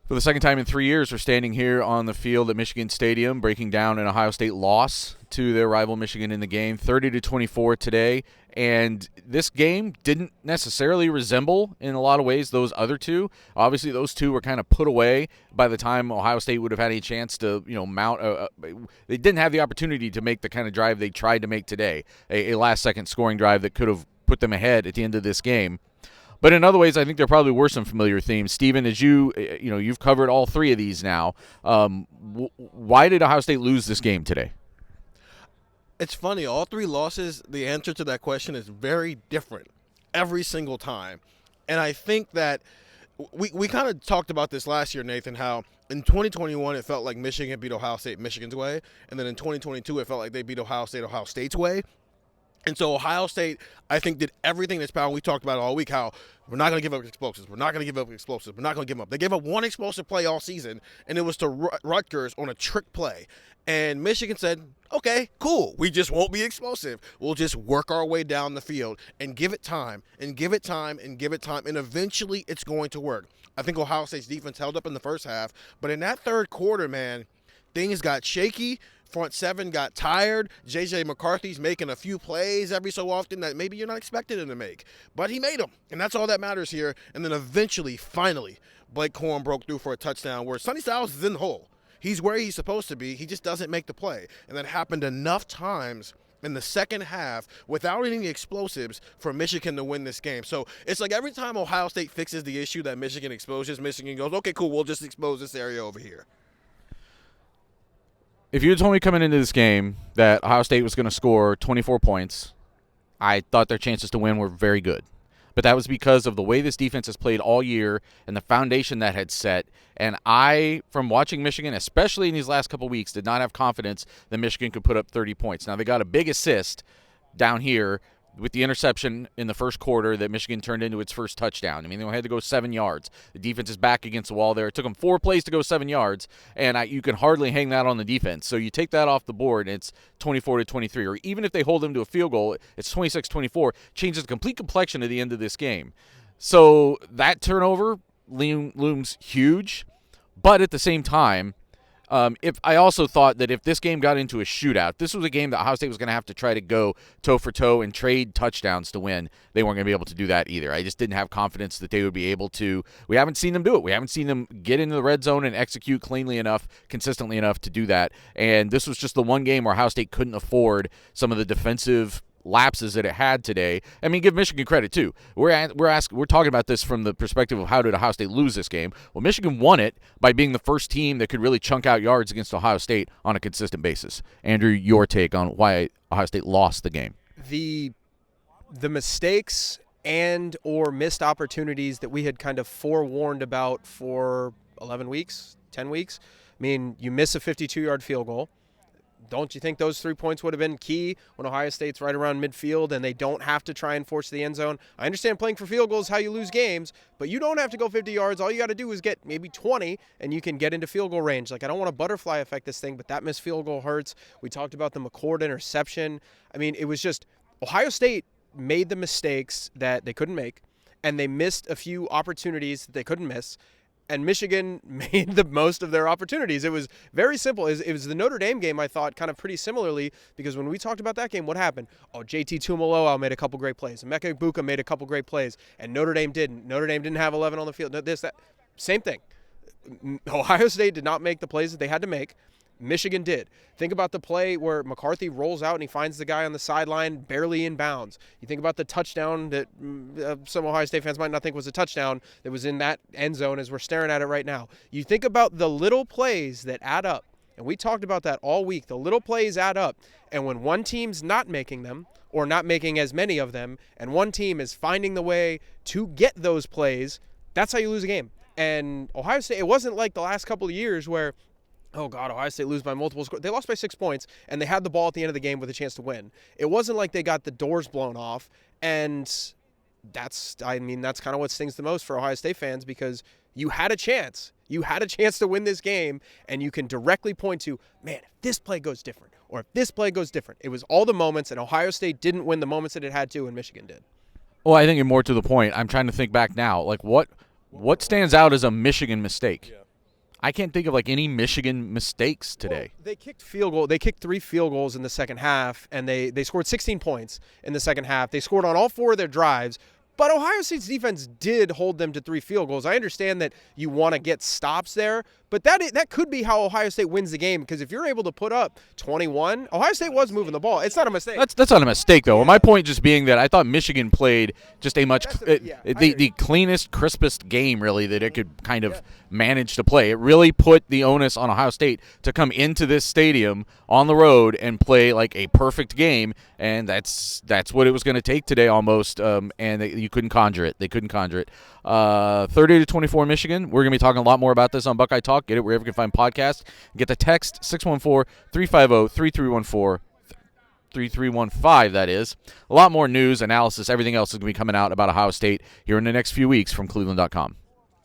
For the second time in 3 years, we're standing here on the field at Michigan Stadium, breaking down an Ohio State loss to their rival Michigan in the game, 30-24 today. And this game didn't necessarily resemble, in a lot of ways, those other two. Obviously, those two were kind of put away by the time Ohio State would have had any chance to, mount. They didn't have the opportunity to make the kind of drive they tried to make today, a last-second scoring drive that could have put them ahead at the end of this game. But in other ways, I think there probably were some familiar themes. Stephen, as you've covered all three of these now. Why did Ohio State lose this game today? It's funny. All three losses, the answer to that question is very different every single time. And I think that we kind of talked about this last year, Nathan, how in 2021 it felt like Michigan beat Ohio State Michigan's way. And then in 2022 it felt like they beat Ohio State's way. And so Ohio State, I think, did everything in its power. We talked about it all week, how we're not going to give up explosives. We're not going to give up explosives. We're not going to give them up. They gave up one explosive play all season, and it was to Rutgers on a trick play. And Michigan said, okay, cool. We just won't be explosive. We'll just work our way down the field and give it time and give it time and give it time, and eventually it's going to work. I think Ohio State's defense held up in the first half, but in that third quarter, man, things got shaky. Front seven got tired. J.J. McCarthy's making a few plays every so often that maybe you're not expecting him to make. But he made them, and that's all that matters here. And then eventually, finally, Blake Horn broke through for a touchdown where Sonny Styles is in the hole. He's where he's supposed to be. He just doesn't make the play. And that happened enough times in the second half without any explosives for Michigan to win this game. So it's like every time Ohio State fixes the issue that Michigan exposes, Michigan goes, okay, cool, we'll just expose this area over here. If you had told me coming into this game that Ohio State was going to score 24 points, I thought their chances to win were very good. But that was because of the way this defense has played all year and the foundation that had set. And I, from watching Michigan, especially in these last couple weeks, did not have confidence that Michigan could put up 30 points. Now, they got a big assist down here with the interception in the first quarter that Michigan turned into its first touchdown. I mean, they had to go 7 yards. The defense is back against the wall there. It took them 4 plays to go 7 yards, and you can hardly hang that on the defense. So you take that off the board, and it's 24-23. Or even if they hold them to a field goal, it's 26-24. Changes the complete complexion at the end of this game. So that turnover looms huge, but at the same time, if I also thought that if this game got into a shootout, this was a game that Ohio State was going to have to try to go toe for toe and trade touchdowns to win. They weren't going to be able to do that either. I just didn't have confidence that they would be able to. We haven't seen them do it. We haven't seen them get into the red zone and execute cleanly enough, consistently enough to do that. And this was just the one game where Ohio State couldn't afford some of the defensive lapses that it had today. I mean, give Michigan credit too. We're talking about this from the perspective of how did Ohio State lose this game. Well, Michigan won it by being the first team that could really chunk out yards against Ohio State on a consistent basis. Andrew, your take on why Ohio State lost the game? The mistakes and or missed opportunities that we had kind of forewarned about for 11 weeks, 10 weeks. I mean, you miss a 52-yard field goal. Don't you think those 3 points would have been key when Ohio State's right around midfield and they don't have to try and force the end zone? I understand playing for field goals is how you lose games, but you don't have to go 50 yards. All you got to do is get maybe 20, and you can get into field goal range. Like, I don't want to butterfly effect this thing, but that missed field goal hurts. We talked about the McCord interception. I mean, it was just Ohio State made the mistakes that they couldn't make, and they missed a few opportunities that they couldn't miss. And Michigan made the most of their opportunities. It was very simple. It was the Notre Dame game, I thought, kind of pretty similarly, because when we talked about that game, what happened? Oh, JT Tuimoloau made a couple great plays. Emeka Egbuka made a couple great plays, and Notre Dame didn't. Notre Dame didn't have 11 on the field. This, that. Same thing. Ohio State did not make the plays that they had to make. Michigan did. Think about the play where McCarthy rolls out and he finds the guy on the sideline barely in bounds. You think about the touchdown that some Ohio State fans might not think was a touchdown that was in that end zone as we're staring at it right now. You think about the little plays that add up, and we talked about that all week. The little plays add up, and when one team's not making them or not making as many of them, and one team is finding the way to get those plays, that's how you lose a game. And Ohio State, it wasn't like the last couple of years where, oh, God, Ohio State lose by multiple scores. They lost by 6 points, and they had the ball at the end of the game with a chance to win. It wasn't like they got the doors blown off, and that's kind of what stings the most for Ohio State fans, because you had a chance. You had a chance to win this game, and you can directly point to, man, if this play goes different, or if this play goes different. It was all the moments, and Ohio State didn't win the moments that it had to, and Michigan did. Well, I think more to the point, I'm trying to think back now. Like, what stands out as a Michigan mistake? Yeah. I can't think of like any Michigan mistakes today. Well, they kicked 3 field goals in the second half, and they scored 16 points in the second half. They scored on all 4 of their drives. But Ohio State's defense did hold them to 3 field goals. I understand that you want to get stops there, but that could be how Ohio State wins the game, because if you're able to put up 21, Ohio State was moving the ball. It's not a mistake. That's not a mistake, though. My point just being that I thought Michigan played just a much the cleanest, crispest game, really, that it could kind of manage to play. It really put the onus on Ohio State to come into this stadium on the road and play like a perfect game, and that's what it was going to take today almost, and you couldn't conjure it. They couldn't conjure it. 30-24 Michigan. We're going to be talking a lot more about this on Buckeye Talk. Get it wherever you can find podcasts. Get the text 614-350-3314. 3315, that is. A lot more news, analysis, everything else is going to be coming out about Ohio State here in the next few weeks from cleveland.com.